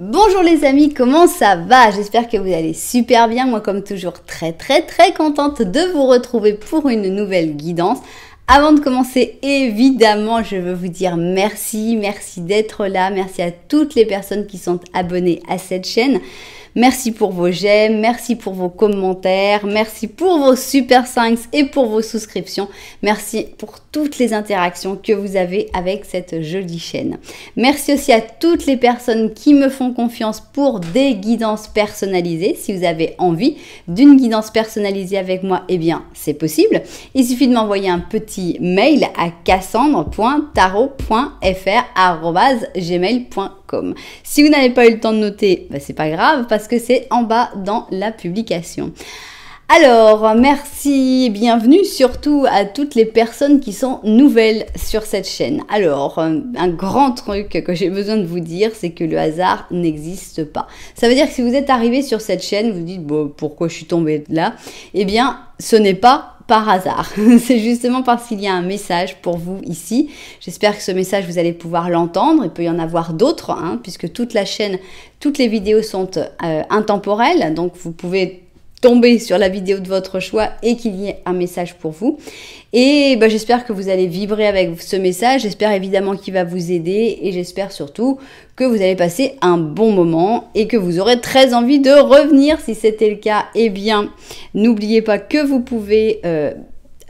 Bonjour les amis, comment ça va? J'espère que vous allez super bien. Moi comme toujours très contente de vous retrouver pour une nouvelle guidance. Avant de commencer, évidemment, je veux vous dire merci d'être là. Merci à toutes les personnes qui sont abonnées à cette chaîne. Merci pour vos j'aime, merci pour vos commentaires, merci pour vos super thanks et pour vos souscriptions. Merci pour toutes les interactions que vous avez avec cette jolie chaîne. Merci aussi à toutes les personnes qui me font confiance pour des guidances personnalisées. Si vous avez envie d'une guidance personnalisée avec moi, eh bien, c'est possible. Il suffit de m'envoyer un petit mail à cassandre.tarot.fr@gmail.com. Si vous n'avez pas eu le temps de noter, c'est pas grave parce que c'est en bas dans la publication. Alors, merci et bienvenue surtout à toutes les personnes qui sont nouvelles sur cette chaîne. Alors, un grand truc que j'ai besoin de vous dire, c'est que le hasard n'existe pas. Ça veut dire que si vous êtes arrivé sur cette chaîne, vous dites bon, pourquoi je suis tombée là? Eh bien, ce n'est pas par hasard. C'est justement parce qu'il y a un message pour vous ici. J'espère que ce message, vous allez pouvoir l'entendre. Il peut y en avoir d'autres, puisque toute la chaîne, toutes les vidéos sont intemporelles. Donc, vous pouvez tomber sur la vidéo de votre choix et qu'il y ait un message pour vous. Et j'espère que vous allez vibrer avec ce message. J'espère évidemment qu'il va vous aider et j'espère surtout que vous allez passer un bon moment et que vous aurez très envie de revenir. Si c'était le cas, eh bien, n'oubliez pas que vous pouvez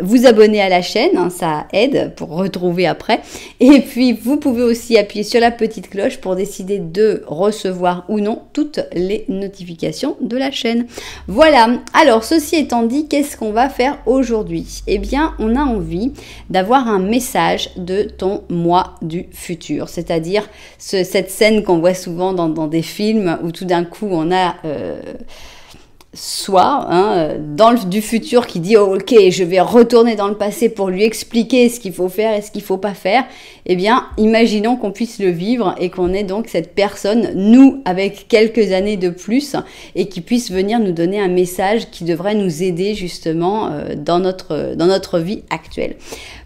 vous abonner à la chaîne, ça aide pour retrouver après. Et puis, vous pouvez aussi appuyer sur la petite cloche pour décider de recevoir ou non toutes les notifications de la chaîne. Voilà, alors ceci étant dit, qu'est-ce qu'on va faire aujourd'hui? Eh bien, on a envie d'avoir un message de ton moi du futur, c'est-à-dire cette scène qu'on voit souvent dans des films où tout d'un coup on a du futur qui dit oh, ok, je vais retourner dans le passé pour lui expliquer ce qu'il faut faire et ce qu'il faut pas faire. Eh bien, imaginons qu'on puisse le vivre et qu'on ait donc cette personne, nous, avec quelques années de plus, et qui puisse venir nous donner un message qui devrait nous aider justement dans notre vie actuelle.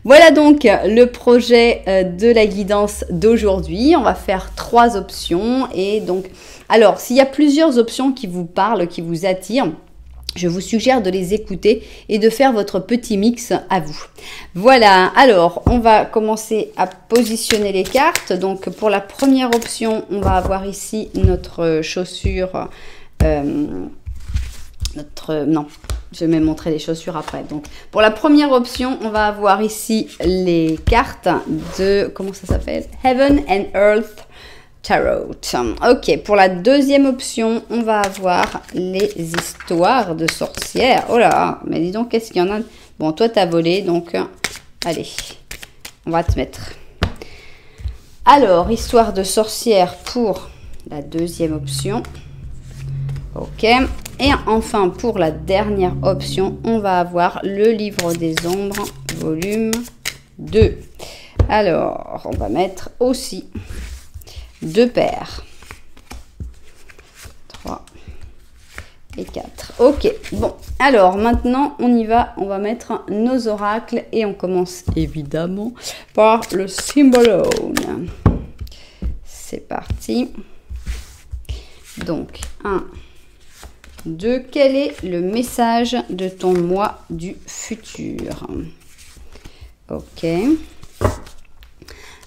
Voilà donc le projet de la guidance d'aujourd'hui. On va faire 3 options et donc, alors s'il y a plusieurs options qui vous parlent, qui vous attirent, je vous suggère de les écouter et de faire votre petit mix à vous. Voilà, alors on va commencer à positionner les cartes. Donc pour la première option, on va avoir ici notre chaussure, non, je vais montrer les chaussures après. Donc, pour la première option, on va avoir ici les cartes de, comment ça s'appelle? Heaven and Earth Tarot. Ok, pour la deuxième option, on va avoir les histoires de sorcières. Oh là, mais dis donc, qu'est-ce qu'il y en a? Bon, toi, t'as volé, donc, allez, on va te mettre. Alors, histoire de sorcières pour la deuxième option. Ok. Et enfin, pour la dernière option, on va avoir le livre des ombres, volume 2. Alors, on va mettre aussi 2 paires. 3 et 4. Ok, bon. Alors, maintenant, on y va. On va mettre nos oracles et on commence évidemment par le Symbolone. C'est parti. Donc, 1, 2. Quel est le message de ton moi du futur? Ok.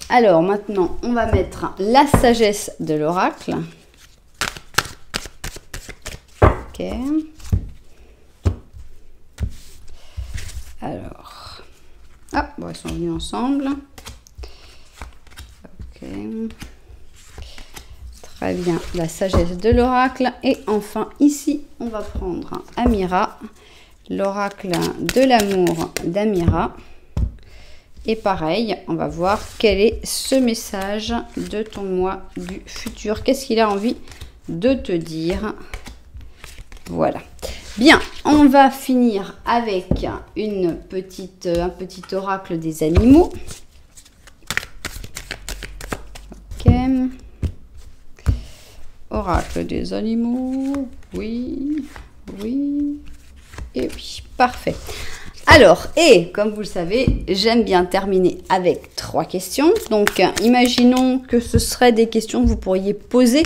Alors maintenant, on va mettre la sagesse de l'oracle. Ok. Alors. Ah, bon, ils sont venus ensemble. Ok. Très bien, la sagesse de l'oracle. Et enfin, ici, on va prendre Amira, l'oracle de l'amour d'Amira. Et pareil, on va voir quel est ce message de ton moi du futur. Qu'est-ce qu'il a envie de te dire? Voilà. Bien, on va finir avec un petit oracle des animaux. Ok. Oracle des animaux, oui, oui, et oui, parfait. Alors, et comme vous le savez, j'aime bien terminer avec 3 questions. Donc, imaginons que ce seraient des questions que vous pourriez poser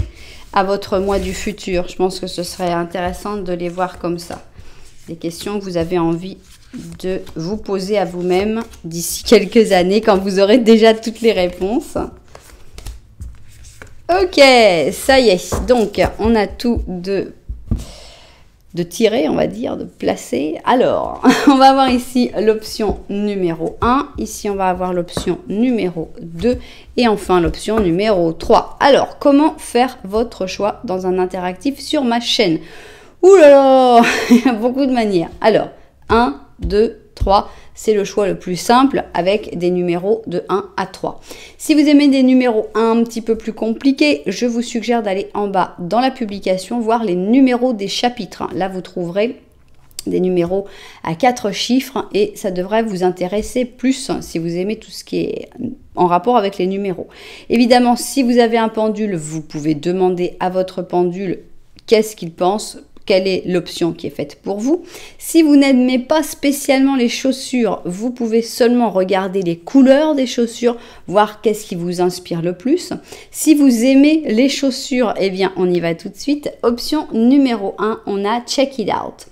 à votre moi du futur. Je pense que ce serait intéressant de les voir comme ça. Des questions que vous avez envie de vous poser à vous-même d'ici quelques années quand vous aurez déjà toutes les réponses. Ok, ça y est. Donc, on a tout de tirer, on va dire, de placer. Alors, on va avoir ici l'option numéro 1. Ici, on va avoir l'option numéro 2. Et enfin, l'option numéro 3. Alors, comment faire votre choix dans un interactif sur ma chaîne? Ouh là là, il y a beaucoup de manières. Alors, 1, 2, 3, c'est le choix le plus simple avec des numéros de 1 à 3. Si vous aimez des numéros un petit peu plus compliqués, je vous suggère d'aller en bas dans la publication, voir les numéros des chapitres. Là, vous trouverez des numéros à 4 chiffres et ça devrait vous intéresser plus si vous aimez tout ce qui est en rapport avec les numéros. Évidemment, si vous avez un pendule, vous pouvez demander à votre pendule qu'est-ce qu'il pense, quelle est l'option qui est faite pour vous. Si vous n'aimez pas spécialement les chaussures, vous pouvez seulement regarder les couleurs des chaussures, voir qu'est-ce qui vous inspire le plus. Si vous aimez les chaussures, eh bien on y va tout de suite. Option numéro 1, on a Check It Out.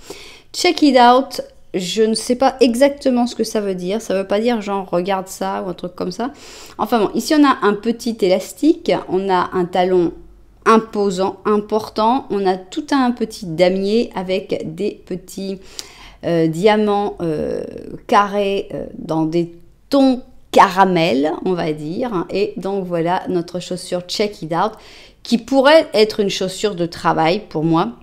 Check It Out, je ne sais pas exactement ce que ça veut dire. Ça ne veut pas dire genre regarde ça ou un truc comme ça. Enfin bon, ici on a un petit élastique, on a un talon imposant, important. On a tout un petit damier avec des petits diamants carrés dans des tons caramel, on va dire. Et donc voilà notre chaussure Check It Out qui pourrait être une chaussure de travail pour moi.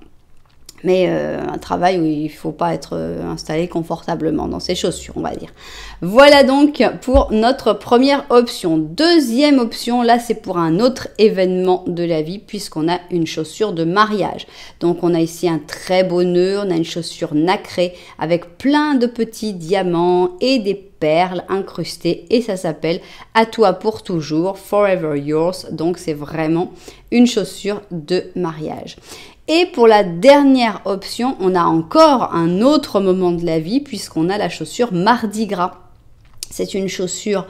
Mais un travail où il ne faut pas être installé confortablement dans ses chaussures, on va dire. Voilà donc pour notre première option. Deuxième option, là c'est pour un autre événement de la vie puisqu'on a une chaussure de mariage. Donc on a ici un très beau nœud, on a une chaussure nacrée avec plein de petits diamants et des perles incrustées et ça s'appelle À toi pour toujours, Forever Yours. Donc c'est vraiment une chaussure de mariage. Et pour la dernière option, on a encore un autre moment de la vie puisqu'on a la chaussure Mardi Gras. C'est une chaussure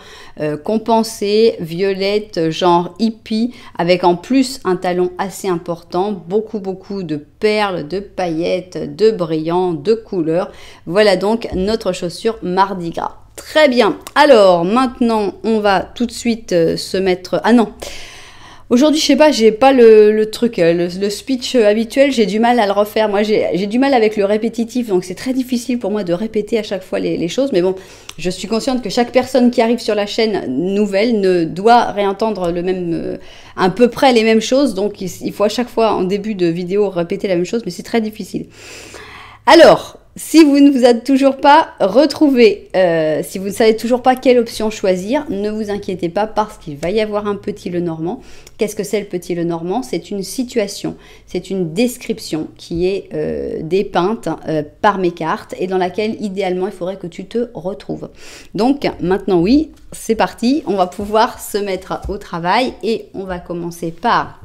compensée, violette, genre hippie, avec en plus un talon assez important, beaucoup de perles, de paillettes, de brillants, de couleurs. Voilà donc notre chaussure Mardi Gras. Très bien, alors maintenant on va tout de suite se mettre... Ah non, aujourd'hui, je sais pas, j'ai pas le truc, le speech habituel, j'ai du mal à le refaire. Moi, j'ai du mal avec le répétitif, donc c'est très difficile pour moi de répéter à chaque fois les choses. Mais bon, je suis consciente que chaque personne qui arrive sur la chaîne nouvelle ne doit réentendre le même, à peu près les mêmes choses. Donc, il faut à chaque fois en début de vidéo répéter la même chose, mais c'est très difficile. Alors, si vous ne vous êtes toujours pas retrouvé, si vous ne savez toujours pas quelle option choisir, ne vous inquiétez pas parce qu'il va y avoir un petit Lenormand. Qu'est-ce que c'est le petit Lenormand? C'est une situation, c'est une description qui est dépeinte par mes cartes et dans laquelle idéalement il faudrait que tu te retrouves. Donc maintenant oui, c'est parti, on va pouvoir se mettre au travail et on va commencer par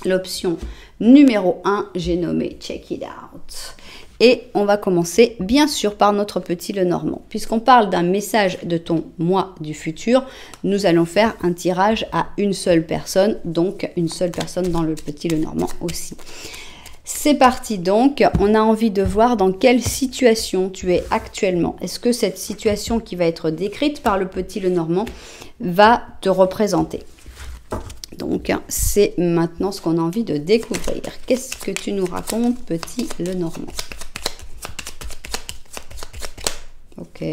l'option numéro 1, j'ai nommé Check It Out. Et on va commencer bien sûr par notre petit Lenormand. Puisqu'on parle d'un message de ton moi du futur, nous allons faire un tirage à une seule personne, donc une seule personne dans le petit Lenormand aussi. C'est parti donc, on a envie de voir dans quelle situation tu es actuellement. Est-ce que cette situation qui va être décrite par le petit Lenormand va te représenter? Donc, c'est maintenant ce qu'on a envie de découvrir. Qu'est-ce que tu nous racontes, petit Lenormand? Ok.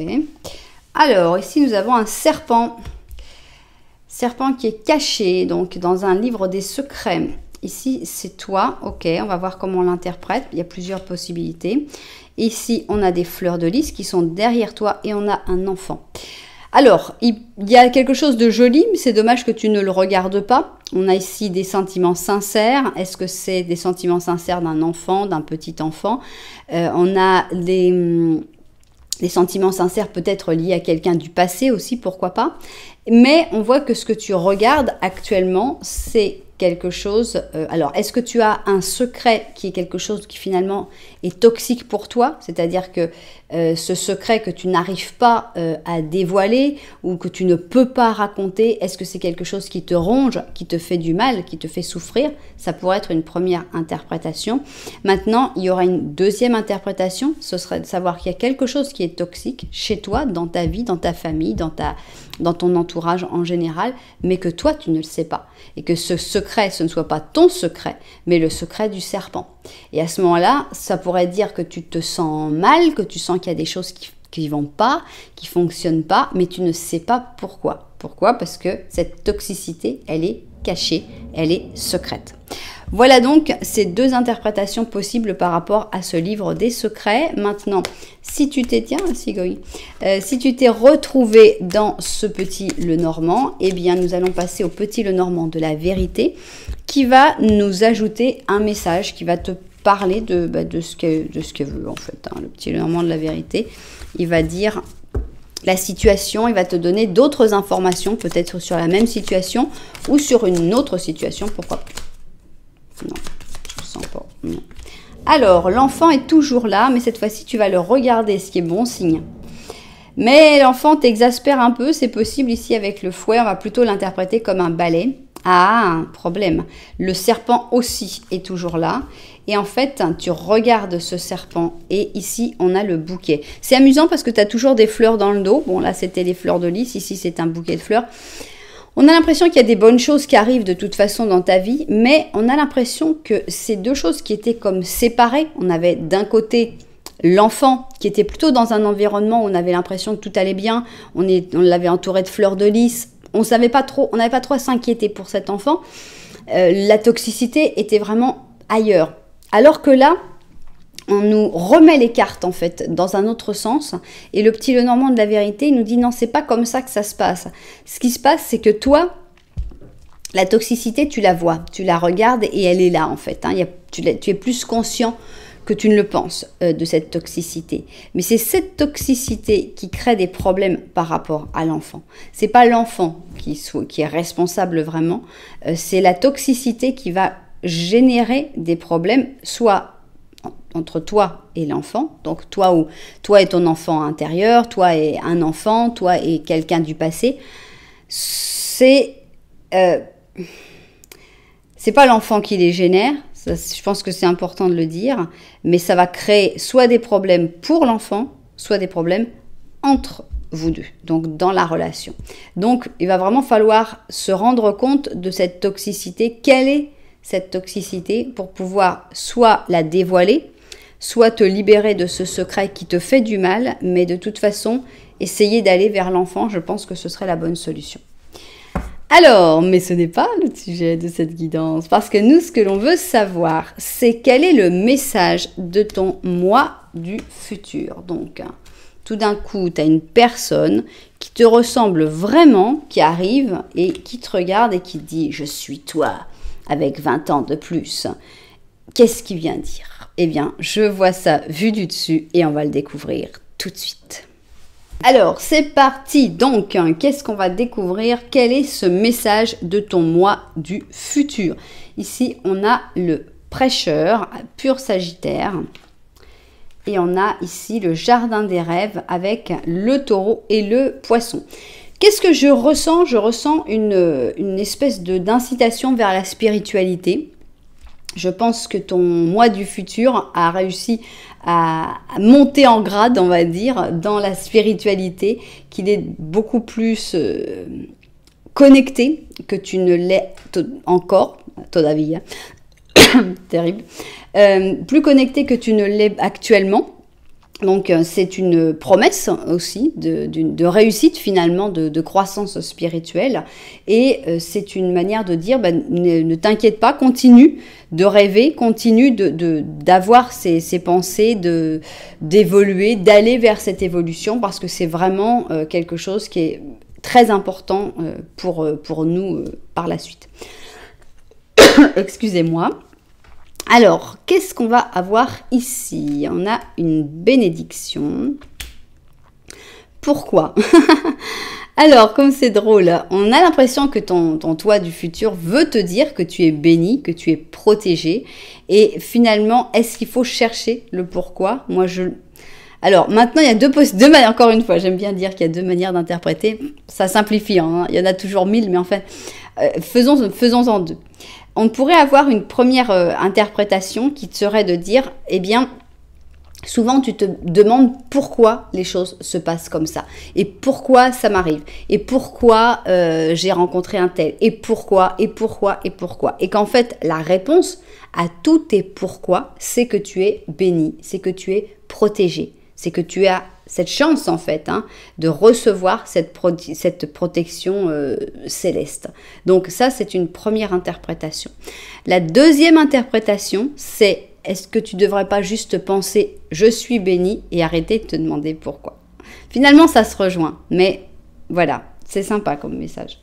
Alors, ici, nous avons un serpent. Serpent qui est caché, donc, dans un livre des secrets. Ici, c'est toi. Ok, on va voir comment on l'interprète. Il y a plusieurs possibilités. Ici, on a des fleurs de lys qui sont derrière toi et on a un enfant. Alors, il y a quelque chose de joli, mais c'est dommage que tu ne le regardes pas. On a ici des sentiments sincères. Est-ce que c'est des sentiments sincères d'un enfant, d'un petit enfant? On a des sentiments sincères peut-être liés à quelqu'un du passé aussi, pourquoi pas. Mais on voit que ce que tu regardes actuellement, c'est quelque chose. Alors, est-ce que tu as un secret qui est quelque chose qui finalement est toxique pour toi? C'est-à-dire que ce secret que tu n'arrives pas à dévoiler ou que tu ne peux pas raconter, est-ce que c'est quelque chose qui te ronge, qui te fait du mal, qui te fait souffrir? Ça pourrait être une première interprétation. Maintenant, il y aura une deuxième interprétation. Ce serait de savoir qu'il y a quelque chose qui est toxique chez toi, dans ta vie, dans ta famille, dans ton entourage en général, mais que toi, tu ne le sais pas. Et que ce secret, ce ne soit pas ton secret, mais le secret du serpent. Et à ce moment-là, ça pourrait dire que tu te sens mal, que tu sens qu'il y a des choses qui ne vont pas, qui ne fonctionnent pas, mais tu ne sais pas pourquoi. Pourquoi? Parce que cette toxicité, elle est cachée, elle est secrète. Voilà donc ces deux interprétations possibles par rapport à ce livre des secrets. Maintenant, si tu t'es, si tu t'es retrouvé dans ce petit Lenormand, eh bien nous allons passer au petit Lenormand de la vérité qui va nous ajouter un message qui va te parler de ce que veut en fait. Hein. Le petit Lenormand de la vérité, il va dire la situation, il va te donner d'autres informations, peut-être sur la même situation ou sur une autre situation, pourquoi pas. Non, je ne sens pas. Non. Alors, l'enfant est toujours là, mais cette fois-ci, tu vas le regarder, ce qui est bon signe. Mais l'enfant t'exaspère un peu, c'est possible ici avec le fouet, on va plutôt l'interpréter comme un balai. Ah, un problème. Le serpent aussi est toujours là. Et en fait, tu regardes ce serpent et ici, on a le bouquet. C'est amusant parce que tu as toujours des fleurs dans le dos. Bon, là, c'était les fleurs de lys. Ici, c'est un bouquet de fleurs. On a l'impression qu'il y a des bonnes choses qui arrivent de toute façon dans ta vie, mais on a l'impression que ces deux choses qui étaient comme séparées, on avait d'un côté l'enfant qui était plutôt dans un environnement où on avait l'impression que tout allait bien, on l'avait entouré de fleurs de lys, on n'avait pas trop à s'inquiéter pour cet enfant, la toxicité était vraiment ailleurs. Alors que là, on nous remet les cartes en fait dans un autre sens et le petit Lenormand de la vérité il nous dit non, c'est pas comme ça que ça se passe. Ce qui se passe, c'est que toi, la toxicité, tu la vois, tu la regardes et elle est là en fait. Hein. Tu es plus conscient que tu ne le penses de cette toxicité. Mais c'est cette toxicité qui crée des problèmes par rapport à l'enfant. C'est pas l'enfant qui est responsable vraiment, c'est la toxicité qui va générer des problèmes, soit entre toi et l'enfant, donc toi et ton enfant intérieur, toi et un enfant, toi et quelqu'un du passé, c'est pas l'enfant qui les génère, ça, je pense que c'est important de le dire, mais ça va créer soit des problèmes pour l'enfant, soit des problèmes entre vous deux, donc dans la relation. Donc il va vraiment falloir se rendre compte de cette toxicité, quelle est cette toxicité pour pouvoir soit la dévoiler, soit te libérer de ce secret qui te fait du mal, mais de toute façon, essayer d'aller vers l'enfant, je pense que ce serait la bonne solution. Alors, mais ce n'est pas le sujet de cette guidance, parce que nous, ce que l'on veut savoir, c'est quel est le message de ton moi du futur. Donc, tout d'un coup, tu as une personne qui te ressemble vraiment, qui arrive et qui te regarde et qui te dit « Je suis toi » avec 20 ans de plus. Qu'est-ce qu'il vient dire? Eh bien, je vois ça vu du dessus et on va le découvrir tout de suite. Alors, c'est parti. Donc, qu'est-ce qu'on va découvrir? Quel est ce message de ton moi du futur? Ici, on a le prêcheur, pur Sagittaire. Et on a ici le jardin des rêves avec le taureau et le poisson. Qu'est-ce que je ressens? Je ressens une espèce d'incitation vers la spiritualité. Je pense que ton moi du futur a réussi à monter en grade, on va dire, dans la spiritualité, qu'il est beaucoup plus connecté que tu ne l'es encore, todavia, terrible, plus connecté que tu ne l'es actuellement. Donc c'est une promesse aussi de réussite finalement, de croissance spirituelle et c'est une manière de dire ne t'inquiète pas, continue de rêver, continue d'avoir ces pensées, d'évoluer, d'aller vers cette évolution parce que c'est vraiment quelque chose qui est très important pour nous par la suite. Excusez-moi. Alors, qu'est-ce qu'on va avoir ici? On a une bénédiction. Pourquoi? Alors, comme c'est drôle, on a l'impression que ton toi du futur veut te dire que tu es béni, que tu es protégé. Et finalement, est-ce qu'il faut chercher le pourquoi? Alors, maintenant, il y a deux manières, encore une fois, j'aime bien dire qu'il y a deux manières d'interpréter. Ça simplifie, hein, il y en a toujours mille, mais en fait, faisons-en deux. On pourrait avoir une première interprétation qui serait de dire, eh bien, souvent, tu te demandes pourquoi les choses se passent comme ça. Et pourquoi ça m'arrive. Et pourquoi j'ai rencontré un tel. Et pourquoi. Et qu'en fait, la réponse à tous tes pourquoi, c'est que tu es béni. C'est que tu es protégé. C'est que tu as cette chance, en fait, hein, de recevoir cette protection céleste. Donc ça, c'est une première interprétation. La deuxième interprétation, c'est: est-ce que tu ne devrais pas juste penser « je suis béni » et arrêter de te demander pourquoi. Finalement, ça se rejoint, mais voilà, c'est sympa comme message.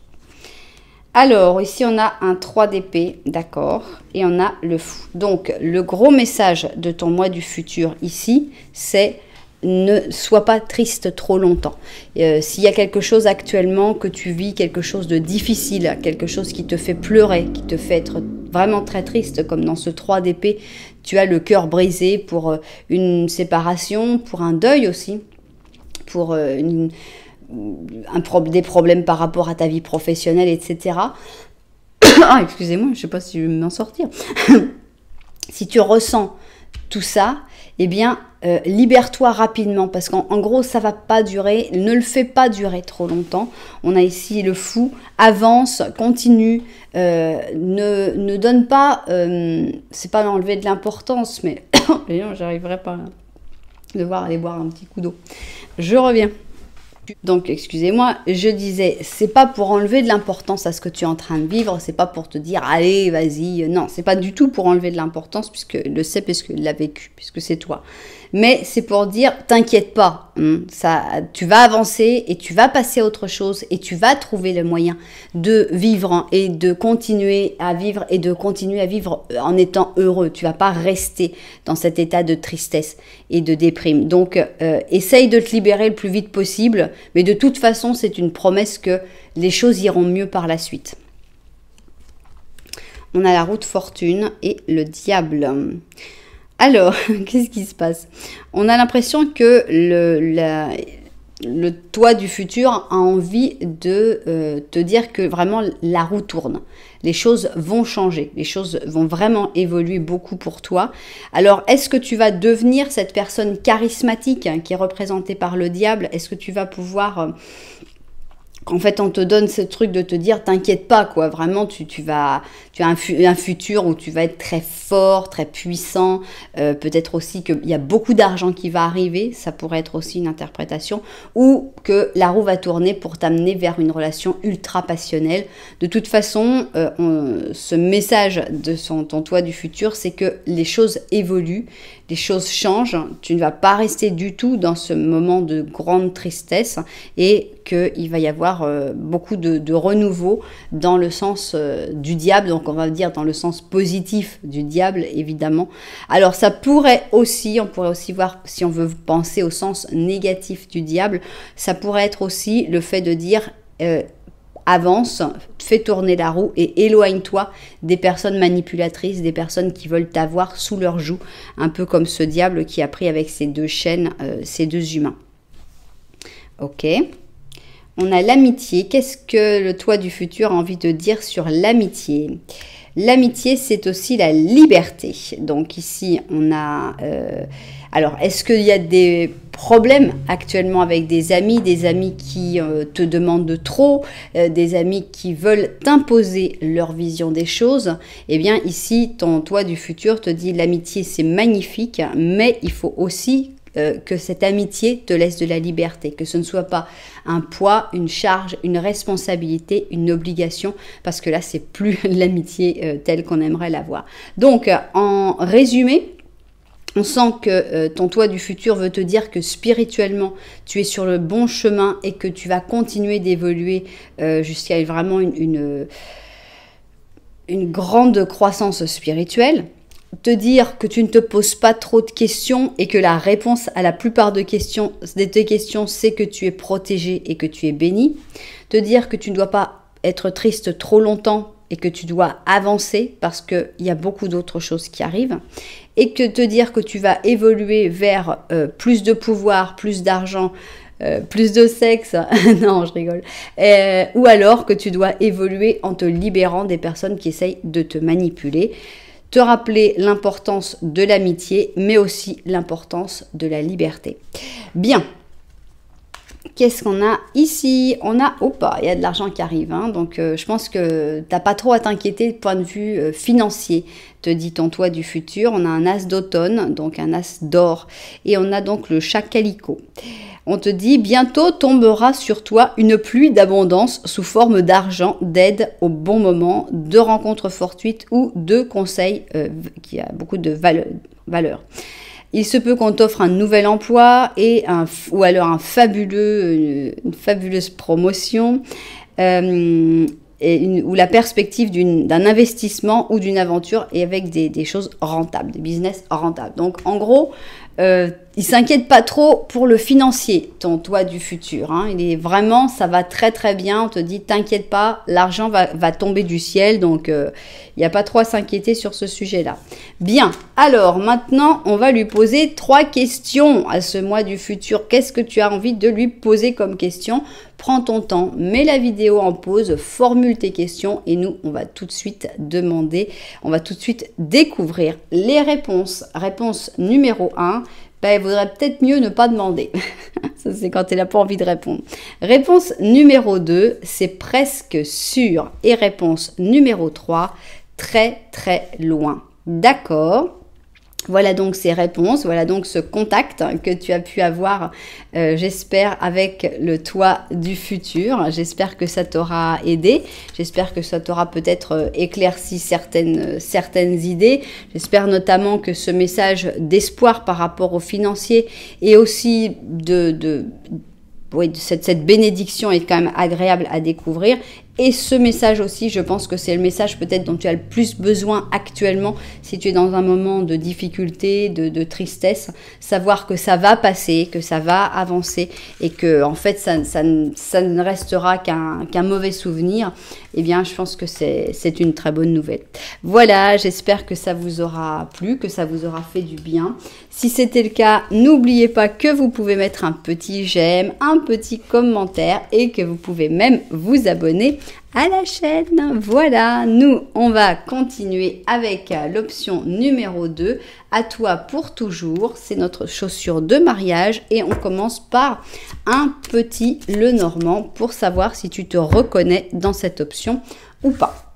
Alors, ici, on a un 3 d'épée, d'accord, et on a le fou. Donc, le gros message de ton moi du futur ici, c'est: ne sois pas triste trop longtemps. S'il y a quelque chose actuellement que tu vis, quelque chose de difficile, quelque chose qui te fait pleurer, qui te fait être vraiment très triste, comme dans ce 3 d'épée, tu as le cœur brisé pour une séparation, pour un deuil aussi, pour des problèmes par rapport à ta vie professionnelle, etc. Ah, excusez-moi, je ne sais pas si je vais m'en sortir. Si tu ressens tout ça, eh bien, libère-toi rapidement, parce qu'en gros, ça va pas durer, ne le fais pas durer trop longtemps. On a ici le fou, avance, continue, ne donne pas, c'est pas d'enlever de l'importance, mais j'arriverai pas à devoir aller boire un petit coup d'eau. Je reviens. Donc, excusez-moi, je disais, c'est pas pour enlever de l'importance à ce que tu es en train de vivre, c'est pas pour te dire, allez, vas-y, non, c'est pas du tout pour enlever de l'importance, puisque le sait, puisqu'il l'a vécu, puisque c'est toi. Mais c'est pour dire, t'inquiète pas, tu vas avancer et tu vas passer à autre chose et tu vas trouver le moyen de vivre et de continuer à vivre et de continuer à vivre en étant heureux. Tu vas pas rester dans cet état de tristesse et de déprime. Donc, essaye de te libérer le plus vite possible, mais de toute façon, c'est une promesse que les choses iront mieux par la suite. On a la roue de fortune et le diable. Alors, qu'est-ce qui se passe? On a l'impression que le toi du futur a envie de te dire que vraiment la roue tourne. Les choses vont changer, les choses vont vraiment évoluer beaucoup pour toi. Alors, est-ce que tu vas devenir cette personne charismatique qui est représentée par le diable? Est-ce que tu vas pouvoir... qu'en fait, on te donne ce truc de te dire, t'inquiète pas, quoi. Vraiment, tu as un futur où tu vas être très fort, très puissant. Peut-être aussi qu'il y a beaucoup d'argent qui va arriver. Ça pourrait être aussi une interprétation. Ou que la roue va tourner pour t'amener vers une relation ultra passionnelle. De toute façon, ce message de ton toi du futur, c'est que les choses évoluent, les choses changent. Tu ne vas pas rester du tout dans ce moment de grande tristesse et qu'il va y avoir beaucoup de renouveau dans le sens du diable, donc on va dire dans le sens positif du diable, évidemment. Alors ça pourrait aussi, on pourrait aussi voir, si on veut penser au sens négatif du diable, ça pourrait être aussi le fait de dire avance, fais tourner la roue et éloigne-toi des personnes manipulatrices, des personnes qui veulent t'avoir sous leur joug, un peu comme ce diable qui a pris avec ses deux chaînes, ces deux humains. Ok. On a l'amitié. Qu'est-ce que le toi du futur a envie de dire sur l'amitié? L'amitié, c'est aussi la liberté. Donc ici, on a... alors, est-ce qu'il y a des problèmes actuellement avec des amis qui te demandent de trop, des amis qui veulent t'imposer leur vision des choses? Eh bien, ici, ton toi du futur te dit l'amitié, c'est magnifique, mais il faut aussi que cette amitié te laisse de la liberté, que ce ne soit pas un poids, une charge, une responsabilité, une obligation, parce que là, c'est plus l'amitié telle qu'on aimerait l'avoir. Donc, en résumé, on sent que ton toi du futur veut te dire que spirituellement, tu es sur le bon chemin et que tu vas continuer d'évoluer jusqu'à vraiment une grande croissance spirituelle. te dire que tu ne te poses pas trop de questions et que la réponse à la plupart de tes questions, c'est que tu es protégé et que tu es béni. Te dire que tu ne dois pas être triste trop longtemps et que tu dois avancer parce qu'il y a beaucoup d'autres choses qui arrivent. Et que te dire que tu vas évoluer vers plus de pouvoir, plus d'argent, plus de sexe, non je rigole, ou alors que tu dois évoluer en te libérant des personnes qui essayent de te manipuler. Te rappeler l'importance de l'amitié, mais aussi l'importance de la liberté. Bien. Qu'est-ce qu'on a ici? On a, il y a de l'argent qui arrive, hein, donc je pense que tu n'as pas trop à t'inquiéter du point de vue financier, te dit ton toi du futur. On a un as d'automne, donc un as d'or, et on a donc le chat calicot. On te dit, bientôt tombera sur toi une pluie d'abondance sous forme d'argent, d'aide au bon moment, de rencontres fortuites ou de conseils qui a beaucoup de valeur. Il se peut qu'on t'offre un nouvel emploi ou alors une fabuleuse promotion ou la perspective d'un investissement ou d'une aventure et avec des choses rentables, des business rentables. Donc en gros, il s'inquiète pas trop pour le financier, ton toi du futur. Hein. Il est vraiment, ça va très très bien. On te dit, t'inquiète pas, l'argent va tomber du ciel. Donc, il n'y a pas trop à s'inquiéter sur ce sujet-là. Bien, alors maintenant, on va lui poser 3 questions à ce mois du futur. Qu'est-ce que tu as envie de lui poser comme question? Prends ton temps, mets la vidéo en pause, formule tes questions et nous, on va tout de suite découvrir les réponses. Réponse numéro 1. Il vaudrait peut-être mieux ne pas demander. Ça, c'est quand tu n'as pas envie de répondre. Réponse numéro 2, c'est presque sûr. Et réponse numéro 3, très très loin. D'accord. Voilà donc ces réponses, voilà donc ce contact que tu as pu avoir, j'espère, avec le toi du futur. J'espère que ça t'aura aidé, j'espère que ça t'aura peut-être éclairci certaines idées. J'espère notamment que ce message d'espoir par rapport aux financiers et aussi cette bénédiction est quand même agréable à découvrir. Et ce message aussi, je pense que c'est le message peut-être dont tu as le plus besoin actuellement si tu es dans un moment de difficulté, de tristesse. Savoir que ça va passer, que ça va avancer et que en fait ça ne restera qu'un mauvais souvenir. Eh bien, je pense que c'est une très bonne nouvelle. Voilà, j'espère que ça vous aura plu, que ça vous aura fait du bien. Si c'était le cas, n'oubliez pas que vous pouvez mettre un petit j'aime, un petit commentaire et que vous pouvez même vous abonner à la chaîne. Voilà, nous, on va continuer avec l'option numéro 2, à toi pour toujours. C'est notre chaussure de mariage et on commence par un petit Lenormand pour savoir si tu te reconnais dans cette option ou pas.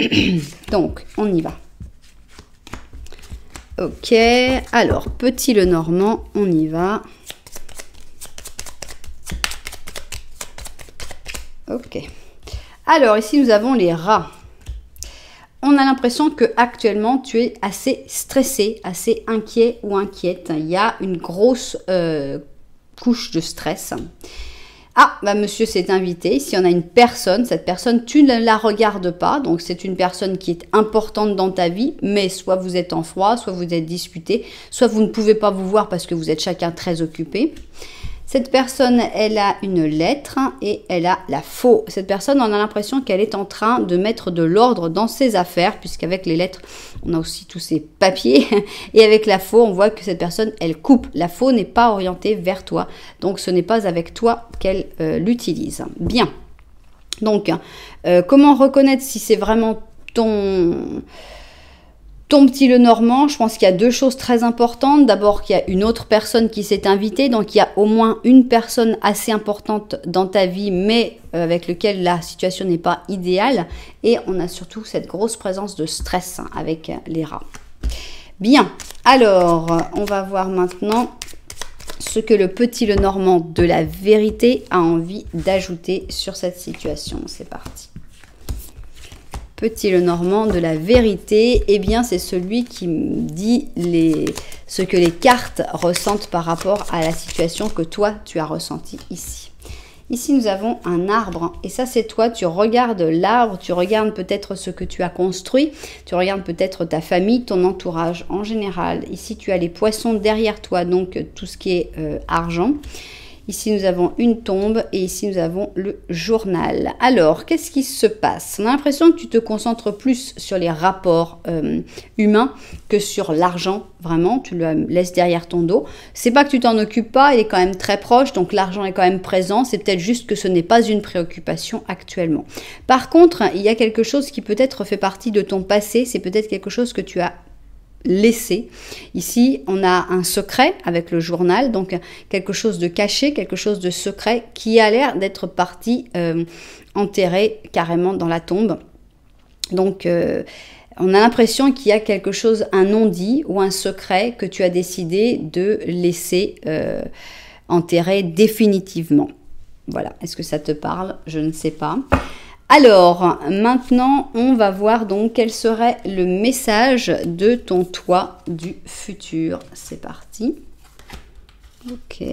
Donc, on y va. Ok, alors, petit Lenormand, on y va. Ok. Alors, ici, nous avons les rats. On a l'impression que actuellement tu es assez stressé, assez inquiet ou inquiète. Il y a une grosse couche de stress. Ah, bah monsieur s'est invité. Ici, on a une personne. Cette personne, tu ne la regardes pas. Donc, c'est une personne qui est importante dans ta vie. Mais soit vous êtes en froid, soit vous êtes disputé, soit vous ne pouvez pas vous voir parce que vous êtes chacun très occupé. Cette personne, elle a une lettre et elle a la faux. Cette personne, on a l'impression qu'elle est en train de mettre de l'ordre dans ses affaires, puisqu'avec les lettres, on a aussi tous ces papiers. Et avec la faux, on voit que cette personne, elle coupe. La faux n'est pas orientée vers toi. Donc, ce n'est pas avec toi qu'elle l'utilise. Bien. Donc, comment reconnaître si c'est vraiment ton petit Lenormand? Je pense qu'il y a 2 choses très importantes. D'abord, qu'il y a une autre personne qui s'est invitée. Donc, il y a au moins une personne assez importante dans ta vie, mais avec lequel la situation n'est pas idéale. Et on a surtout cette grosse présence de stress avec les rats. Bien. Alors, on va voir maintenant ce que le petit Lenormand de la vérité a envie d'ajouter sur cette situation. C'est parti. Petit Lenormand de la vérité, eh bien c'est celui qui me dit ce que les cartes ressentent par rapport à la situation que toi tu as ressenti ici. Ici, nous avons un arbre. Et ça, c'est toi. Tu regardes l'arbre, tu regardes peut-être ce que tu as construit, tu regardes peut-être ta famille, ton entourage en général. Ici, tu as les poissons derrière toi, donc tout ce qui est argent. Ici, nous avons une tombe et ici, nous avons le journal. Alors, qu'est-ce qui se passe? On a l'impression que tu te concentres plus sur les rapports humains que sur l'argent. Vraiment, tu le laisses derrière ton dos. C'est pas que tu t'en occupes pas, il est quand même très proche, donc l'argent est quand même présent. C'est peut-être juste que ce n'est pas une préoccupation actuellement. Par contre, il y a quelque chose qui peut-être fait partie de ton passé. C'est peut-être quelque chose que tu as laissé. Ici, on a un secret avec le journal, donc quelque chose de caché, quelque chose de secret qui a l'air d'être parti enterré carrément dans la tombe. Donc, on a l'impression qu'il y a quelque chose, un non-dit ou un secret que tu as décidé de laisser enterrer définitivement. Voilà, est-ce que ça te parle? Je ne sais pas. Alors, maintenant, on va voir donc quel serait le message de ton toi du futur. C'est parti. Ok.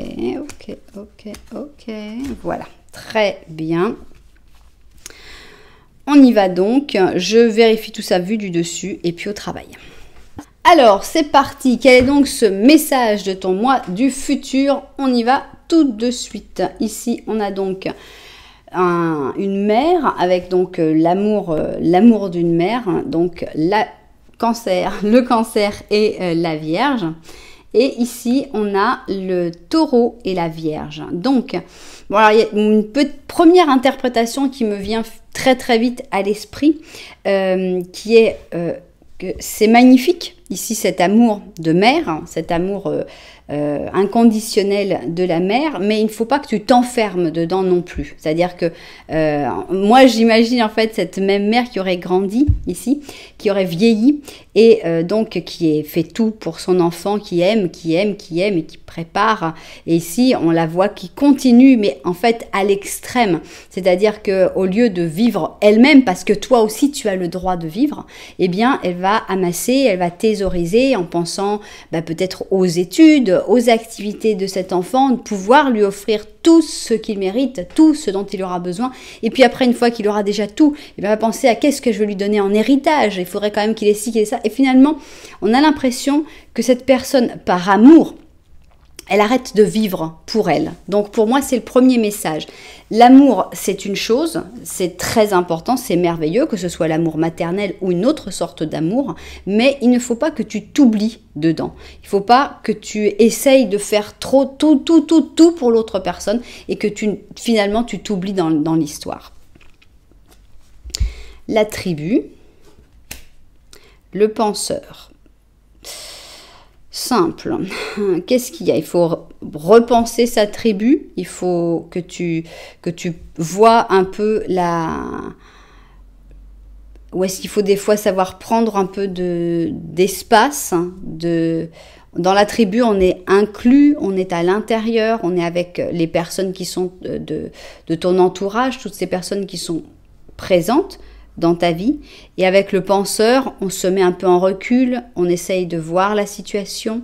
Voilà, très bien. On y va donc. Je vérifie tout ça vu du dessus et puis au travail. Alors, c'est parti. Quel est donc ce message de ton moi du futur? On y va tout de suite. Ici, on a donc une mère avec donc l'amour d'une mère, donc le cancer et la Vierge. Et ici, on a le taureau et la Vierge. Donc, bon, alors, il y a une première interprétation qui me vient très très vite à l'esprit, qui est que c'est magnifique, ici, cet amour de mère, cet amour inconditionnel de la mère, mais il ne faut pas que tu t'enfermes dedans non plus. C'est-à-dire que moi, j'imagine en fait cette même mère qui aurait grandi ici, qui aurait vieilli et donc qui ait fait tout pour son enfant, qui aime et qui prépare. Et ici, on la voit qui continue, mais en fait à l'extrême. C'est-à-dire que au lieu de vivre elle-même, parce que toi aussi tu as le droit de vivre, eh bien, elle va amasser, elle va thésauriser en pensant peut-être aux études, aux activités de cet enfant, de pouvoir lui offrir tout ce qu'il mérite, tout ce dont il aura besoin. Et puis après, une fois qu'il aura déjà tout, il va penser à qu'est-ce que je vais lui donner en héritage. Il faudrait quand même qu'il ait ci, qu'il ait ça. Et finalement, on a l'impression que cette personne, par amour, elle arrête de vivre pour elle. Donc pour moi, c'est le premier message. L'amour, c'est une chose, c'est très important, c'est merveilleux, que ce soit l'amour maternel ou une autre sorte d'amour, mais il ne faut pas que tu t'oublies dedans. Il ne faut pas que tu essayes de faire trop tout pour l'autre personne et que finalement tu t'oublies dans l'histoire. La tribu, le penseur. Simple. Qu'est-ce qu'il y a? Il faut repenser sa tribu. Il faut que tu vois un peu où est-ce qu'il faut des fois savoir prendre un peu d'espace. Dans la tribu, on est inclus, on est à l'intérieur, on est avec les personnes qui sont de ton entourage, toutes ces personnes qui sont présentes dans ta vie. Et avec le penseur, on se met un peu en recul, on essaye de voir la situation,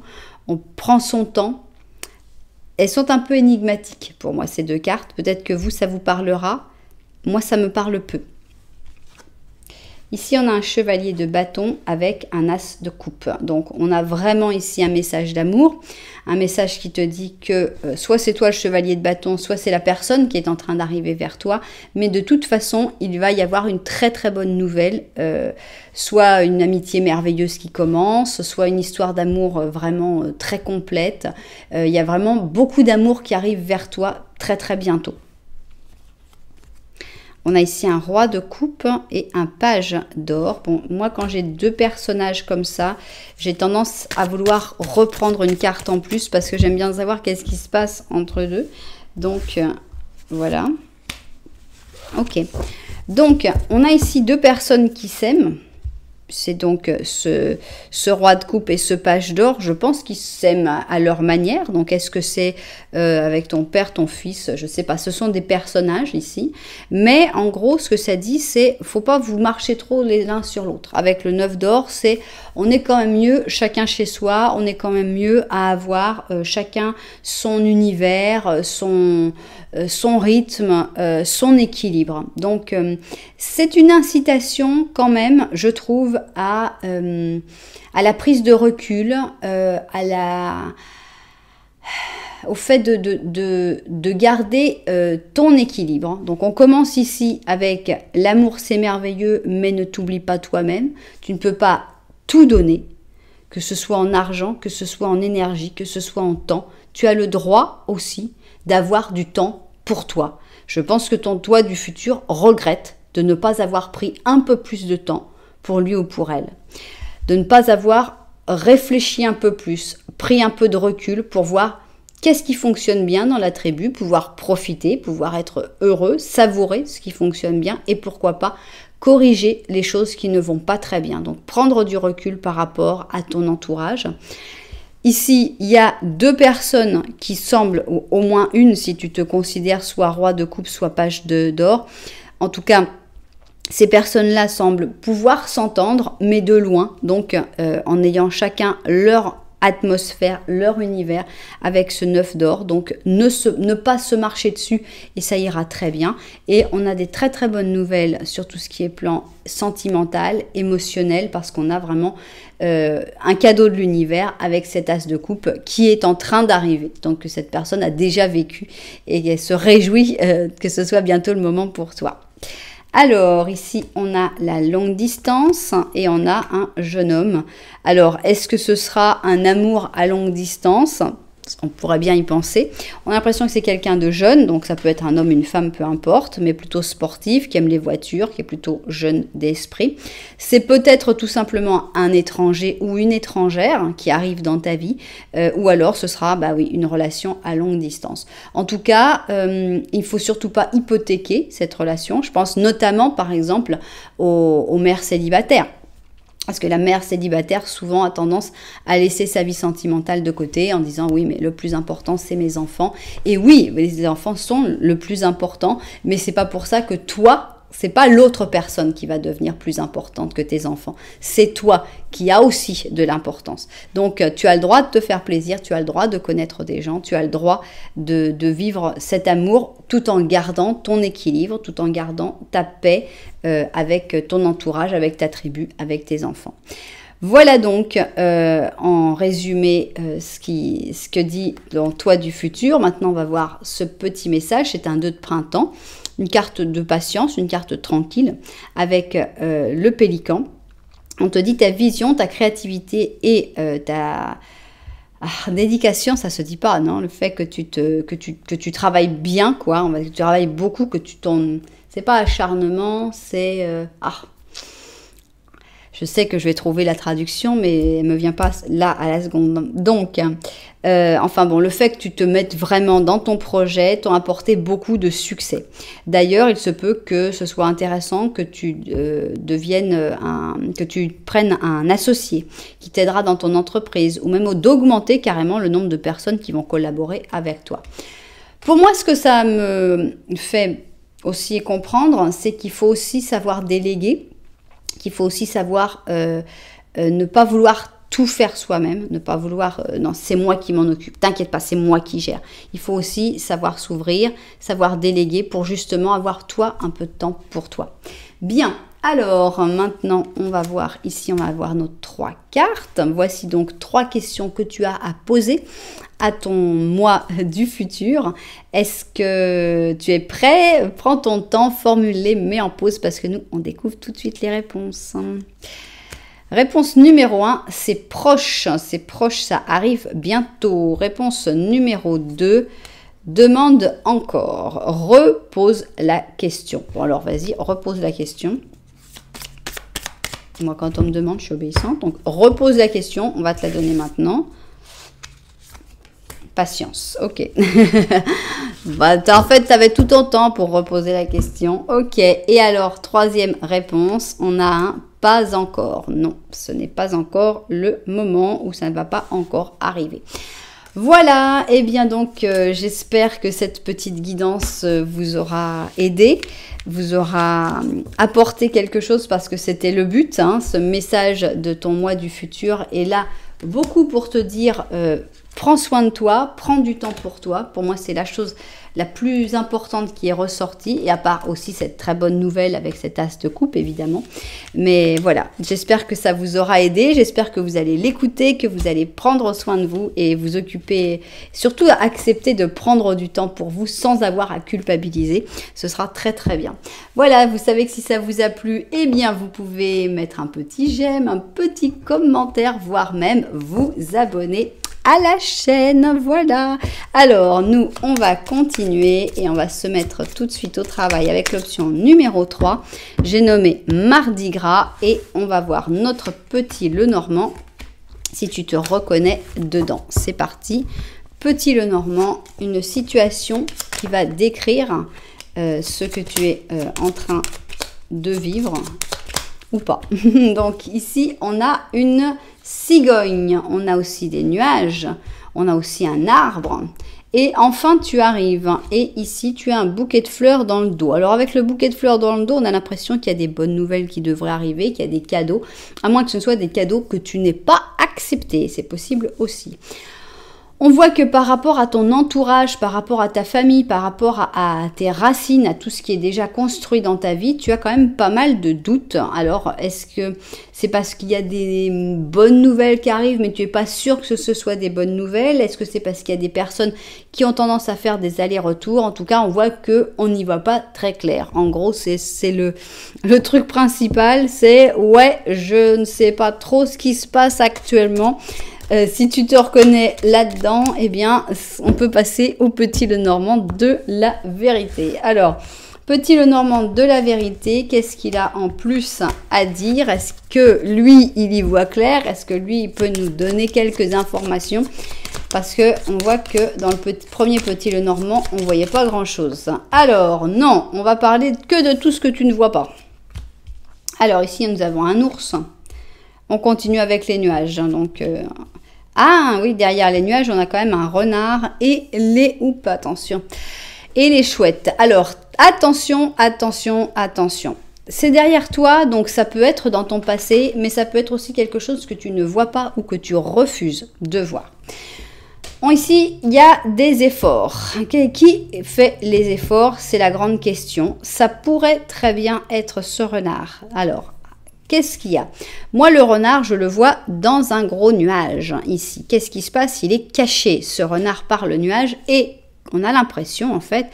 on prend son temps. Elles sont un peu énigmatiques pour moi, ces deux cartes. Peut-être que vous, ça vous parlera. Moi, ça me parle peu. Ici, on a un chevalier de bâton avec un as de coupe. Donc, on a vraiment ici un message d'amour, un message qui te dit que soit c'est toi le chevalier de bâton, soit c'est la personne qui est en train d'arriver vers toi. Mais de toute façon, il va y avoir une très très bonne nouvelle, soit une amitié merveilleuse qui commence, soit une histoire d'amour vraiment très complète. Il y a vraiment beaucoup d'amour qui arrive vers toi très très bientôt. On a ici un roi de coupe et un page d'or. Bon, moi, quand j'ai deux personnages comme ça, j'ai tendance à vouloir reprendre une carte en plus parce que j'aime bien savoir qu'est-ce qui se passe entre deux. Donc, voilà. Ok. Donc, on a ici deux personnes qui s'aiment. c'est donc ce roi de coupe et ce page d'or, je pense qu'ils s'aiment à leur manière. Donc, est-ce que c'est avec ton père, ton fils, je sais pas. Ce sont des personnages ici. Mais en gros, ce que ça dit, c'est faut pas vous marcher trop les uns sur l'autre. Avec le 9 d'or, c'est on est quand même mieux chacun chez soi. On est quand même mieux à avoir chacun son univers, son rythme, son équilibre. Donc, c'est une incitation quand même, je trouve, à la prise de recul, au fait de garder ton équilibre. Donc, on commence ici avec l'amour, c'est merveilleux, mais ne t'oublie pas toi-même. Tu ne peux pas tout donner, que ce soit en argent, que ce soit en énergie, que ce soit en temps. Tu as le droit aussi d'avoir du temps pour toi. Je pense que ton toi du futur regrette de ne pas avoir pris un peu plus de temps pour lui ou pour elle. De ne pas avoir réfléchi un peu plus, pris un peu de recul pour voir qu'est-ce qui fonctionne bien dans la tribu, pouvoir profiter, pouvoir être heureux, savourer ce qui fonctionne bien et pourquoi pas corriger les choses qui ne vont pas très bien. Donc prendre du recul par rapport à ton entourage. Ici, il y a deux personnes qui semblent, ou au moins une si tu te considères soit roi de coupe, soit page d'or. En tout cas, ces personnes-là semblent pouvoir s'entendre, mais de loin, donc en ayant chacun leur atmosphère, leur univers avec ce 9 d'or. Donc ne pas se marcher dessus et ça ira très bien. Et on a des très très bonnes nouvelles sur tout ce qui est plan sentimental, émotionnel, parce qu'on a vraiment un cadeau de l'univers avec cet as de coupe qui est en train d'arriver. Donc cette personne a déjà vécu et elle se réjouit que ce soit bientôt le moment pour toi. Alors, ici, on a la longue distance et on a un jeune homme. Alors, est-ce que ce sera un amour à longue distance ? On pourrait bien y penser. On a l'impression que c'est quelqu'un de jeune, donc ça peut être un homme, une femme, peu importe, mais plutôt sportif, qui aime les voitures, qui est plutôt jeune d'esprit. C'est peut-être tout simplement un étranger ou une étrangère qui arrive dans ta vie, ou alors ce sera, une relation à longue distance. En tout cas, il ne faut surtout pas hypothéquer cette relation. Je pense notamment, par exemple, aux mères célibataires. Parce que la mère célibataire, souvent, a tendance à laisser sa vie sentimentale de côté en disant « oui, mais le plus important, c'est mes enfants ». Et oui, les enfants sont le plus important, mais c'est pas pour ça que toi, c'est pas l'autre personne qui va devenir plus importante que tes enfants. C'est toi qui as aussi de l'importance. Donc, tu as le droit de te faire plaisir, tu as le droit de connaître des gens, tu as le droit de vivre cet amour tout en gardant ton équilibre, tout en gardant ta paix avec ton entourage, avec ta tribu, avec tes enfants. Voilà donc en résumé ce que dit dans toi du futur. Maintenant, on va voir ce petit message. C'est un 2 de printemps, une carte de patience, une carte tranquille avec le pélican. On te dit ta vision, ta créativité et ta dédication, ça se dit pas, non? Le fait que tu travailles bien, quoi. Que tu travailles beaucoup, que tu t'en... C'est pas acharnement, c'est... Je sais que je vais trouver la traduction, mais elle me vient pas là à la seconde. Donc, le fait que tu te mettes vraiment dans ton projet t'a apporté beaucoup de succès. D'ailleurs, il se peut que ce soit intéressant que tu que tu prennes un associé qui t'aidera dans ton entreprise ou même d'augmenter carrément le nombre de personnes qui vont collaborer avec toi. Pour moi, ce que ça me fait aussi comprendre, c'est qu'il faut aussi savoir déléguer, qu'il faut aussi savoir ne pas vouloir tout faire soi-même, ne pas vouloir, non, c'est moi qui m'en occupe, t'inquiète pas, c'est moi qui gère. Il faut aussi savoir s'ouvrir, savoir déléguer pour justement avoir toi un peu de temps pour toi. Bien, alors maintenant on va voir ici, on va voir nos 3 cartes. Voici donc 3 questions que tu as à poser à ton moi du futur. Est-ce que tu es prêt? Prends ton temps, formule-les, mets en pause parce que nous on découvre tout de suite les réponses. Réponse numéro 1, c'est proche, ça arrive bientôt. Réponse numéro 2, demande encore. Repose la question. Bon alors vas-y, repose la question. Moi quand on me demande, je suis obéissante. Donc repose la question, on va te la donner maintenant. Patience, ok. En fait, tu avais tout ton temps pour reposer la question. Ok, et alors, 3e réponse, on a un pas encore. Non, ce n'est pas encore le moment où ça ne va pas encore arriver. Voilà, et bien donc j'espère que cette petite guidance vous aura aidé, vous aura apporté quelque chose parce que c'était le but, hein, ce message de ton moi du futur est là beaucoup pour te dire prends soin de toi, prends du temps pour toi. Pour moi, c'est la chose la plus importante qui est ressortie. Et à part aussi cette très bonne nouvelle avec cet as de coupe, évidemment. Mais voilà, j'espère que ça vous aura aidé. J'espère que vous allez l'écouter, que vous allez prendre soin de vous et vous occuper. Surtout, accepter de prendre du temps pour vous sans avoir à culpabiliser. Ce sera très, très bien. Voilà, vous savez que si ça vous a plu, eh bien, vous pouvez mettre un petit j'aime, un petit commentaire, voire même vous abonner à la chaîne. Voilà, alors nous on va continuer et on va se mettre tout de suite au travail avec l'option numéro 3. J'ai nommé Mardi Gras et on va voir notre petit Lenormand si tu te reconnais dedans. C'est parti. Petit Lenormand, une situation qui va décrire ce que tu es en train de vivre ou pas. Donc ici on a une cigogne, on a aussi des nuages, on a aussi un arbre et enfin tu arrives et ici tu as un bouquet de fleurs dans le dos. Alors avec le bouquet de fleurs dans le dos, on a l'impression qu'il y a des bonnes nouvelles qui devraient arriver, qu'il y a des cadeaux, à moins que ce soit des cadeaux que tu n'aies pas acceptés, c'est possible aussi. On voit que par rapport à ton entourage, par rapport à ta famille, par rapport à tes racines, à tout ce qui est déjà construit dans ta vie, tu as quand même pas mal de doutes. Alors, est-ce que c'est parce qu'il y a des bonnes nouvelles qui arrivent, mais tu n'es pas sûr que ce soit des bonnes nouvelles? Est-ce que c'est parce qu'il y a des personnes qui ont tendance à faire des allers-retours? En tout cas, on voit qu'on n'y voit pas très clair. En gros, c'est le truc principal, c'est « ouais, je ne sais pas trop ce qui se passe actuellement ». Si tu te reconnais là-dedans, eh bien, on peut passer au petit Lenormand de la vérité. Alors, petit Lenormand de la vérité, qu'est-ce qu'il a en plus à dire? Est-ce que lui, il y voit clair? Est-ce que lui, il peut nous donner quelques informations? Parce que on voit que dans le premier petit Lenormand, on ne voyait pas grand-chose. Alors, non, on va parler que de tout ce que tu ne vois pas. Alors, ici, nous avons un ours. On continue avec les nuages, donc... Ah oui, derrière les nuages, on a quand même un renard et les houppes, attention. Et les chouettes. Alors, attention, attention, attention. C'est derrière toi, donc ça peut être dans ton passé, mais ça peut être aussi quelque chose que tu ne vois pas ou que tu refuses de voir. Ici, il y a des efforts. Okay. Qui fait les efforts? C'est la grande question. Ça pourrait très bien être ce renard. Alors, qu'est-ce qu'il y a? Moi, le renard, je le vois dans un gros nuage, ici. Qu'est-ce qui se passe? Il est caché, ce renard, par le nuage. Et on a l'impression, en fait,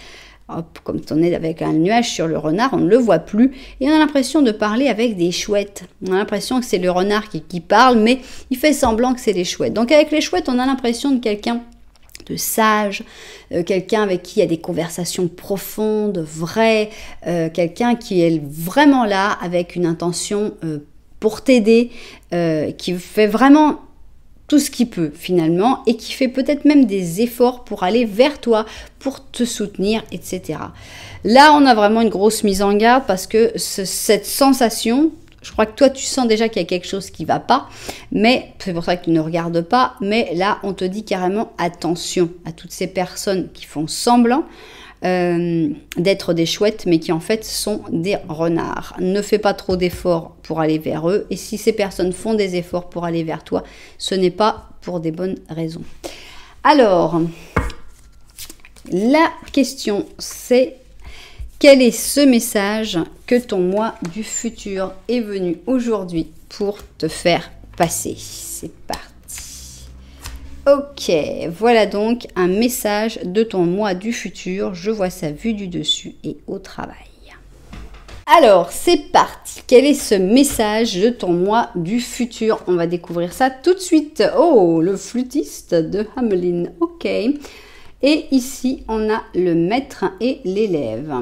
hop, comme on est avec un nuage sur le renard, on ne le voit plus. Et on a l'impression de parler avec des chouettes. On a l'impression que c'est le renard qui parle, mais il fait semblant que c'est les chouettes. Donc, avec les chouettes, on a l'impression de quelqu'un de sage, quelqu'un avec qui il y a des conversations profondes, vraies, quelqu'un qui est vraiment là avec une intention pour t'aider, qui fait vraiment tout ce qu'il peut finalement et qui fait peut-être même des efforts pour aller vers toi, pour te soutenir, etc. Là, on a vraiment une grosse mise en garde parce que cette sensation... Je crois que toi, tu sens déjà qu'il y a quelque chose qui ne va pas, mais c'est pour ça que tu ne regardes pas. Mais là, on te dit carrément attention à toutes ces personnes qui font semblant d'être des chouettes, mais qui en fait sont des renards. Ne fais pas trop d'efforts pour aller vers eux. Et si ces personnes font des efforts pour aller vers toi, ce n'est pas pour des bonnes raisons. Alors, la question, c'est... Quel est ce message que ton moi du futur est venu aujourd'hui pour te faire passer? C'est parti. Ok, voilà donc un message de ton moi du futur. Je vois ça vu du dessus et au travail. Alors, c'est parti. Quel est ce message de ton moi du futur? On va découvrir ça tout de suite. Oh, le flûtiste de Hamelin. Ok. Et ici, on a le maître et l'élève.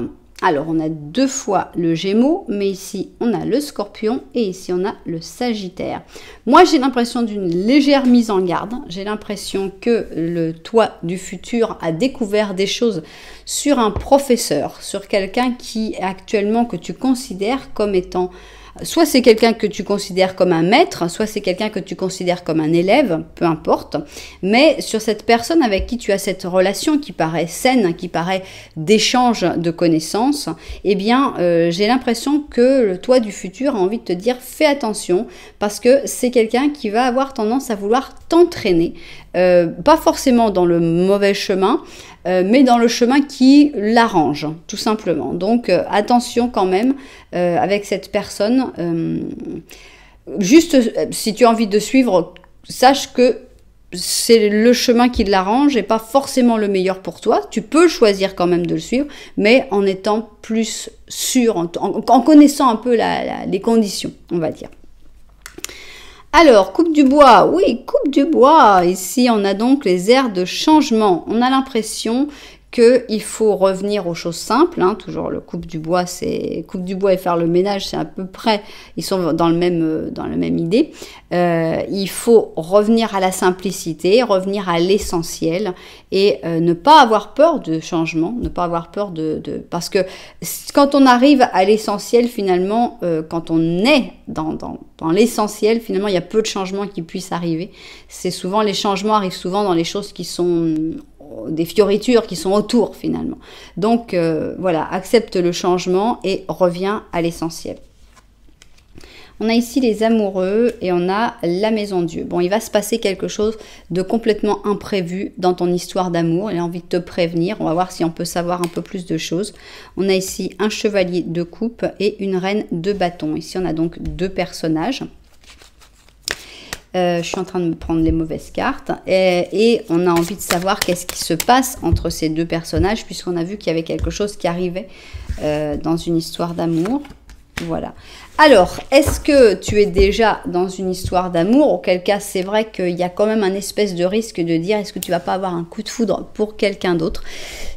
Alors, on a deux fois le Gémeaux, mais ici, on a le Scorpion et ici, on a le Sagittaire. Moi, j'ai l'impression d'une légère mise en garde. J'ai l'impression que le toi du futur a découvert des choses sur un professeur, sur quelqu'un qui actuellement que tu considères comme étant soit c'est quelqu'un que tu considères comme un maître, soit c'est quelqu'un que tu considères comme un élève, peu importe. Mais sur cette personne avec qui tu as cette relation qui paraît saine, qui paraît d'échange de connaissances, eh bien, j'ai l'impression que le toi du futur a envie de te dire fais attention parce que c'est quelqu'un qui va avoir tendance à vouloir t'entraîner, pas forcément dans le mauvais chemin, mais dans le chemin qui l'arrange, tout simplement. Donc, attention quand même avec cette personne. Juste, si tu as envie de suivre, sache que c'est le chemin qui l'arrange et pas forcément le meilleur pour toi. Tu peux choisir quand même de le suivre, mais en étant plus sûr, en connaissant un peu les conditions, on va dire. Alors, coupe du bois, oui, coupe du bois. Ici, on a donc les airs de changement. On a l'impression qu'il faut revenir aux choses simples. Hein. Toujours le coupe du bois, c'est coupe du bois et faire le ménage, c'est à peu près, ils sont dans la même idée. Il faut revenir à la simplicité, revenir à l'essentiel et ne pas avoir peur de changement, ne pas avoir peur parce que quand on arrive à l'essentiel, finalement, quand on est dans l'essentiel, finalement, il y a peu de changements qui puissent arriver. Les changements arrivent souvent dans les choses qui sont des fioritures qui sont autour finalement. Donc voilà, accepte le changement et reviens à l'essentiel. On a ici les amoureux et on a la maison Dieu. Bon, il va se passer quelque chose de complètement imprévu dans ton histoire d'amour. Il a envie de te prévenir. On va voir si on peut savoir un peu plus de choses. On a ici un chevalier de coupe et une reine de bâton. Ici, on a donc deux personnages. Je suis en train de me prendre les mauvaises cartes et on a envie de savoir qu'est-ce qui se passe entre ces deux personnages puisqu'on a vu qu'il y avait quelque chose qui arrivait dans une histoire d'amour. Voilà. Alors, est-ce que tu es déjà dans une histoire d'amour? Auquel cas, c'est vrai qu'il y a quand même un espèce de risque de dire est-ce que tu vas pas avoir un coup de foudre pour quelqu'un d'autre?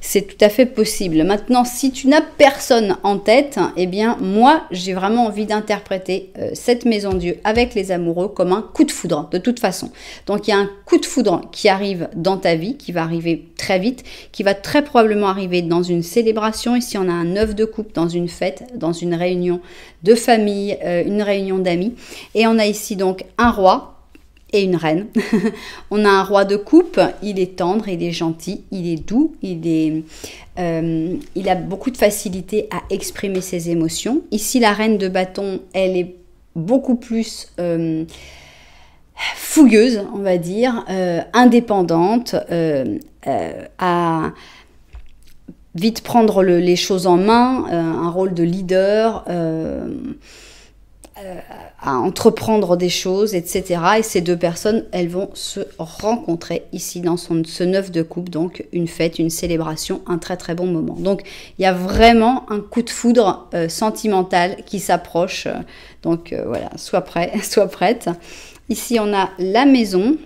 C'est tout à fait possible. Maintenant, si tu n'as personne en tête, eh bien, moi, j'ai vraiment envie d'interpréter cette maison Dieu avec les amoureux comme un coup de foudre, de toute façon. Donc, il y a un coup de foudre qui arrive dans ta vie, qui va arriver très vite, qui va très probablement arriver dans une célébration. Ici, on a un 9 de coupe dans une fête, dans une réunion de famille, une réunion d'amis. Et on a ici donc un roi et une reine. On a un roi de coupe, il est tendre, il est gentil, il est doux, il a beaucoup de facilité à exprimer ses émotions. Ici, la reine de bâton, elle est beaucoup plus fougueuse, on va dire, indépendante, à vite prendre les choses en main, un rôle de leader, à entreprendre des choses, etc. Et ces deux personnes, elles vont se rencontrer ici dans ce 9 de coupe, donc une fête, une célébration, un très très bon moment. Donc il y a vraiment un coup de foudre sentimental qui s'approche. Donc voilà, sois prêt, sois prête. Ici on a la maison.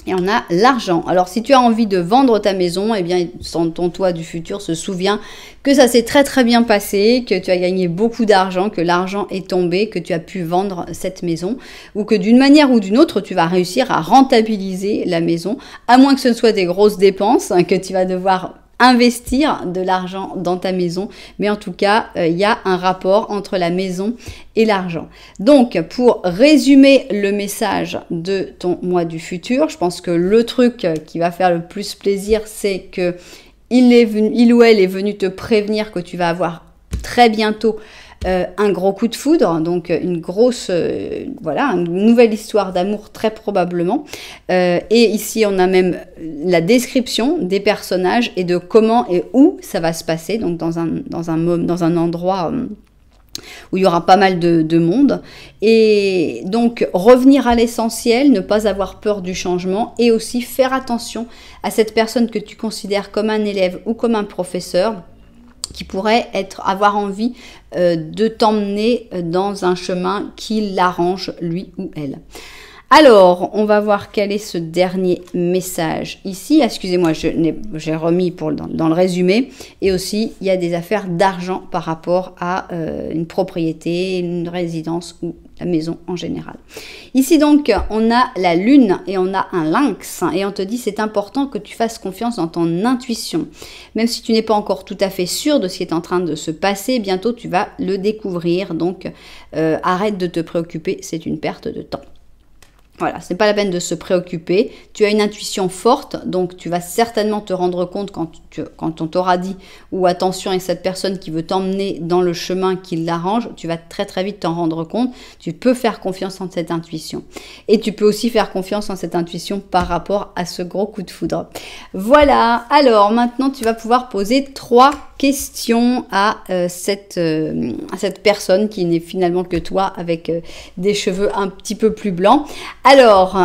Et on a l'argent. Alors, si tu as envie de vendre ta maison, eh bien, ton toi du futur se souvient que ça s'est très très bien passé, que tu as gagné beaucoup d'argent, que l'argent est tombé, que tu as pu vendre cette maison, ou que d'une manière ou d'une autre, tu vas réussir à rentabiliser la maison, à moins que ce ne soit des grosses dépenses que tu vas devoir investir de l'argent dans ta maison, mais en tout cas, il y a un rapport entre la maison et l'argent. Donc, pour résumer le message de ton moi du futur, je pense que le truc qui va faire le plus plaisir, c'est que il ou elle est venu te prévenir que tu vas avoir très bientôt un gros coup de foudre, donc une grosse, voilà, une nouvelle histoire d'amour très probablement. Et ici, on a même la description des personnages et de comment et où ça va se passer, donc dans un endroit où il y aura pas mal de monde. Et donc, revenir à l'essentiel, ne pas avoir peur du changement et aussi faire attention à cette personne que tu considères comme un élève ou comme un professeur qui pourrait avoir envie de t'emmener dans un chemin qui l'arrange, lui ou elle. Alors, on va voir quel est ce dernier message ici. Excusez-moi, j'ai remis dans le résumé. Et aussi, il y a des affaires d'argent par rapport à une propriété, une résidence ou la maison en général. Ici donc, on a la lune et on a un lynx et on te dit c'est important que tu fasses confiance dans ton intuition. Même si tu n'es pas encore tout à fait sûr de ce qui est en train de se passer, bientôt tu vas le découvrir. Donc arrête de te préoccuper, c'est une perte de temps. Voilà, ce n'est pas la peine de se préoccuper. Tu as une intuition forte, donc tu vas certainement te rendre compte quand on t'aura dit « ou attention, il y a cette personne qui veut t'emmener dans le chemin qui l'arrange », tu vas très très vite t'en rendre compte. Tu peux faire confiance en cette intuition. Et tu peux aussi faire confiance en cette intuition par rapport à ce gros coup de foudre. Voilà, alors maintenant tu vas pouvoir poser 3 questions à cette personne qui n'est finalement que toi avec des cheveux un petit peu plus blancs. Alors,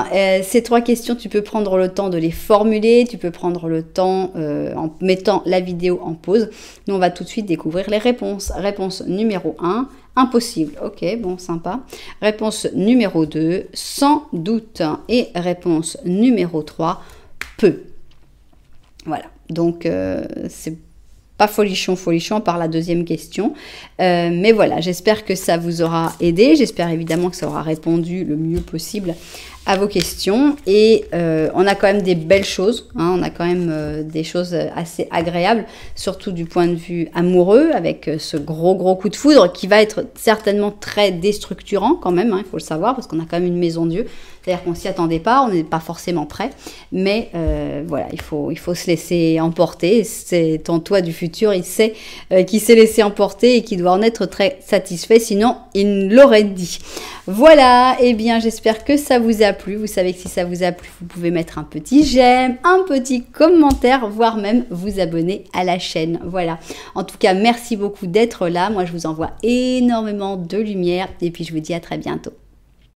ces 3 questions, tu peux prendre le temps de les formuler, tu peux prendre le temps en mettant la vidéo en pause. Nous, on va tout de suite découvrir les réponses. Réponse numéro 1, impossible. Ok, bon, sympa. Réponse numéro 2, sans doute. Et réponse numéro 3, peu. Voilà, donc c'est pas folichon par la deuxième question. Mais voilà, j'espère que ça vous aura aidé. J'espère évidemment que ça aura répondu le mieux possible à vos questions. Et on a quand même des belles choses. Hein, on a quand même des choses assez agréables, surtout du point de vue amoureux, avec ce gros coup de foudre qui va être certainement très déstructurant quand même. Hein, il faut le savoir, parce qu'on a quand même une maison Dieu. C'est-à-dire qu'on s'y attendait pas, on n'est pas forcément prêt. Mais voilà, il faut se laisser emporter. C'est ton toi du futur, il sait qui s'est laissé emporter et qui doit en être très satisfait. Sinon, il l'aurait dit. Voilà, et bien j'espère que ça vous a plu. Vous savez que si ça vous a plu, vous pouvez mettre un petit j'aime, un petit commentaire, voire même vous abonner à la chaîne. Voilà. En tout cas, merci beaucoup d'être là. Moi, je vous envoie énormément de lumière et puis je vous dis à très bientôt.